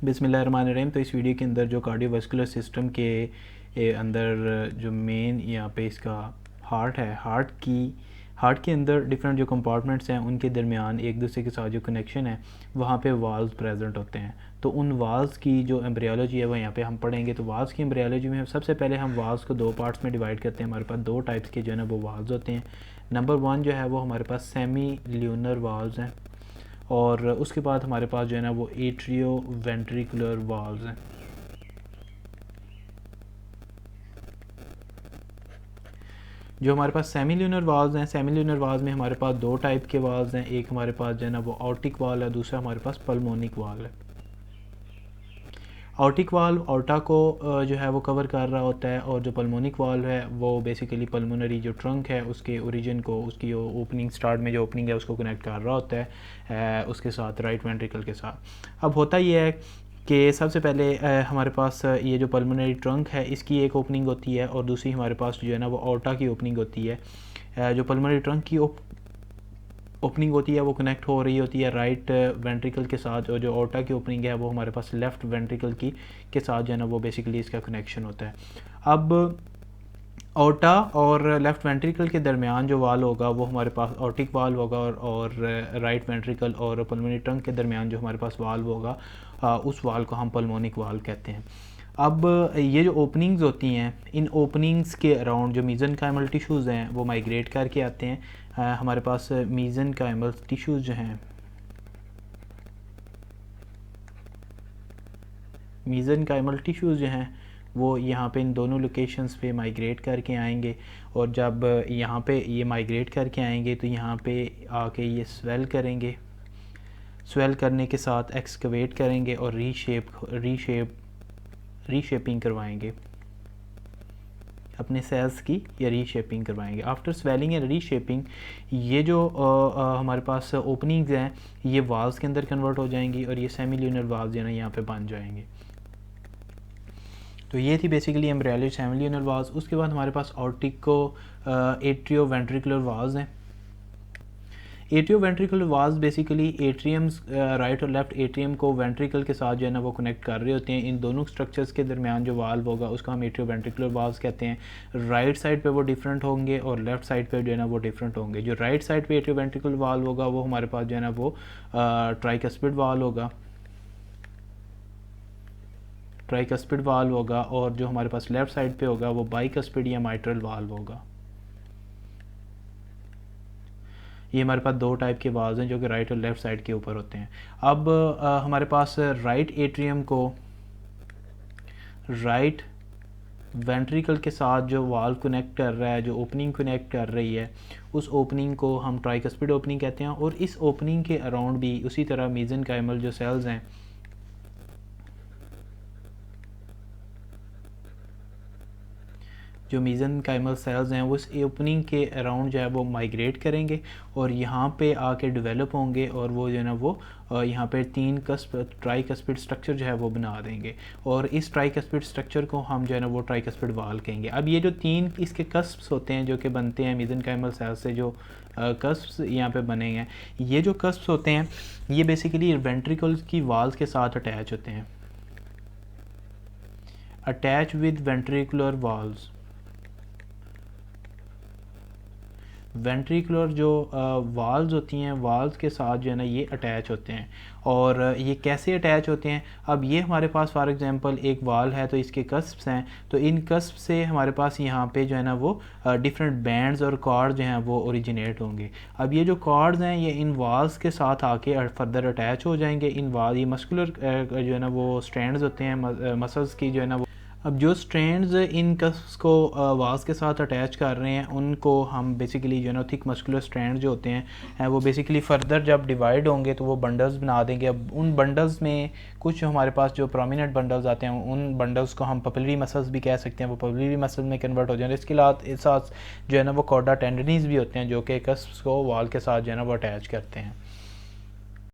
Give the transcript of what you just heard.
बिस्मिल्लाहिर्रहमानिर्रहीम। तो इस वीडियो के अंदर जो कार्डियोवास्कुलर सिस्टम के अंदर जो मेन यहाँ पे इसका हार्ट है, हार्ट के अंदर डिफरेंट जो कंपार्टमेंट्स हैं उनके दरमियान एक दूसरे के साथ जो कनेक्शन है वहाँ पे वाल्व्स प्रेजेंट होते हैं। तो उन वाल्व्स की जो एम्ब्रियोलॉजी है वो यहाँ पे हम पढ़ेंगे। तो वाल्व्स की एम्ब्रियोलॉजी में सबसे पहले हम वाल्व्स को दो पार्ट्स में डिवाइड करते हैं। हमारे पास दो टाइप्स के जो है ना वो वाल्व्स होते हैं। नंबर वन जो है वो हमारे पास सेमी ल्यूनर वाल्व्स हैं, और उसके बाद हमारे पास जो है ना वो एट्रियो वेंट्रिकुलर वाल्व्स हैं। जो हमारे पास सेमी ल्यूनर वाल्व्स हैं, सेमी ल्यूनर वाल्व्स में हमारे पास दो टाइप के वाल्व्स हैं। एक हमारे पास जो है ना वो ऑर्टिक वाल्व है, दूसरा हमारे पास पल्मोनिक वाल्व है। ऑर्टिक वाल्व ऑर्टा को जो है वो कवर कर रहा होता है, और जो पल्मोनिक वाल्व है वो बेसिकली पल्मोनरी जो ट्रंक है उसके ओरिजिन को, उसकी ओपनिंग स्टार्ट में जो ओपनिंग है उसको कनेक्ट कर रहा होता है उसके साथ, राइट वेंट्रिकल के साथ। अब होता ये है कि सबसे पहले हमारे पास ये जो पल्मोनरी ट्रंक है इसकी एक ओपनिंग होती है, और दूसरी हमारे पास जो है ना वो ऑर्टा की ओपनिंग होती है। जो पल्मोनरी ट्रंक की ओपनिंग होती है वो कनेक्ट हो रही होती है राइट वेंट्रिकल के साथ, और जो ऑर्टा की ओपनिंग है वो हमारे पास लेफ़्ट वेंट्रिकल के साथ जो है ना वो बेसिकली इसका कनेक्शन होता है। अब ऑर्टा और लेफ़्ट वेंट्रिकल के दरमियान जो वाल होगा वो हमारे पास ऑर्टिक वाल्व होगा, और राइट वेंट्रिकल और पल्मोनरी ट्रंक के दरमियान जो हमारे पास वाल्व होगा उस वाल को हम पल्मोनिक वाल्व कहते हैं। अब ये जो ओपनिंग्स होती हैं, इन ओपनिंग्स के अराउंड जो मीज़ेनकाइमल टिश्यूज़ हैं वो माइग्रेट करके आते हैं। हमारे पास मीज़ेनकाइमल टिश्यूज़ जो हैं, मीज़ेनकाइमल टिश्यूज़ जो हैं वो यहाँ पे इन दोनों लोकेशंस पे माइग्रेट करके आएंगे, और जब यहाँ पे ये माइग्रेट करके आएंगे तो यहाँ पे आके ये स्वेल करेंगे। स्वेल करने के साथ एक्सकवेट करेंगे और रीशेपिंग करवाएंगे अपने सेल्स की, या रीशेपिंग करवाएंगे। आफ्टर स्वेलिंग एंड रीशेपिंग ये जो हमारे पास ओपनिंग्स हैं ये वाल्व्स के अंदर कन्वर्ट हो जाएंगी, और ये सेमी ल्यूनर वाल्व्स जो है ना यहाँ पे बन जाएंगे। तो ये थी basically embryology semilunar valves. उसके बाद हमारे पास ऑर्टिको एट्रियो वेंट्रिकुलर वाल्व्स हैं। Atrioventricular valves basically atriums, right और लेफ्ट एट्रियम को वेंट्रिकल के साथ जो है ना वो कनेक्ट कर रहे होते हैं। इन दोनों स्ट्रक्चर्स के दरमियान जो वाल्व होगा उसको हम एट्रियो वेंट्रिकुलर वाल्व्स कहते हैं। राइट साइड पे वो डिफरेंट होंगे और लेफ्ट साइड पे जो है ना वो डिफरेंट होंगे। जो राइट साइड पे एट्रियो वेंट्रिकुलर वाल्व होगा वो हमारे पास जो है ना वो ट्राइकस्पिड वाल्व होगा, ट्राइकस्पिड वाल्व होगा, और जो हमारे पास लेफ्ट साइड पे होगा वो बाइकस्पिड या माइट्रल वाल्व होगा। ये हमारे पास दो टाइप के वाल्व हैं जो कि राइट और लेफ़्ट साइड के ऊपर होते हैं। अब हमारे पास राइट एट्रियम को राइट वेंट्रिकल के साथ जो वाल्व कनेक्ट कर रहा है, जो ओपनिंग कनेक्ट कर रही है, उस ओपनिंग को हम ट्राइकस्पिड ओपनिंग कहते हैं। और इस ओपनिंग के अराउंड भी उसी तरह मीज़ेनकाइमल जो सेल्स हैं, जो मीज़ेनकाइमल सेल्स हैं वो इस ओपनिंग के अराउंड जो है वो माइग्रेट करेंगे और यहाँ पे आके डेवलप होंगे, और वो जो है ना वो यहाँ पे ट्राइकस्पिड स्ट्रक्चर जो है वो बना देंगे, और इस ट्राइकस्पिड स्ट्रक्चर को हम जो है ना वो ट्राइकस्पिड वाल कहेंगे। अब ये जो तीन इसके कस्प्स होते हैं जो कि बनते हैं मीज़ेनकाइमल सेल्स से, जो कस्प्स यहाँ पे बने हैं, ये जो कस्प्स होते हैं ये बेसिकली वेंट्रिकल की वाल्स के साथ अटैच होते हैं, attach with ventricular valves. Ventricular जो वाल्व्स होती हैं, वाल्व्स के साथ जो है ना ये अटैच होते हैं। और ये कैसे अटैच होते हैं, अब ये हमारे पास फॉर एग्जांपल एक वाल्व है तो इसके कस्प्स हैं, तो इन कस्प से हमारे पास यहाँ पे जो है ना वो डिफरेंट बैंड्स और कॉर्ड्स जो हैं वो ओरिजिनेट होंगे। अब ये जो कॉर्ड्स हैं ये इन वाल्व्स के साथ आके फर्दर अटैच हो जाएंगे। इन वाल ये मस्कुलर जो है ना वो स्ट्रैंड्स होते हैं मसल्स की जो है ना वो। अब जो स्ट्रैंड्स इन कस्प्स को वाल्व्स के साथ अटैच कर रहे हैं उनको हम बेसिकली जो है ना थिक मस्कुलर स्ट्रैंड जो होते हैं वो बेसिकली फ़र्दर जब डिवाइड होंगे तो वो बंडल्स बना देंगे। अब उन बंडल्स में कुछ हमारे पास जो प्रोमिनेंट बंडल्स आते हैं उन बंडल्स को हम पपिलरी मसल्स भी कह सकते हैं, वो पपिलरी मसल में कन्वर्ट हो जाएंगे। इसके साथ जो है ना वो कॉर्डा टेंडनीज भी होते हैं जो कि कस्प्स को वाल के साथ जो है ना वो अटैच करते हैं।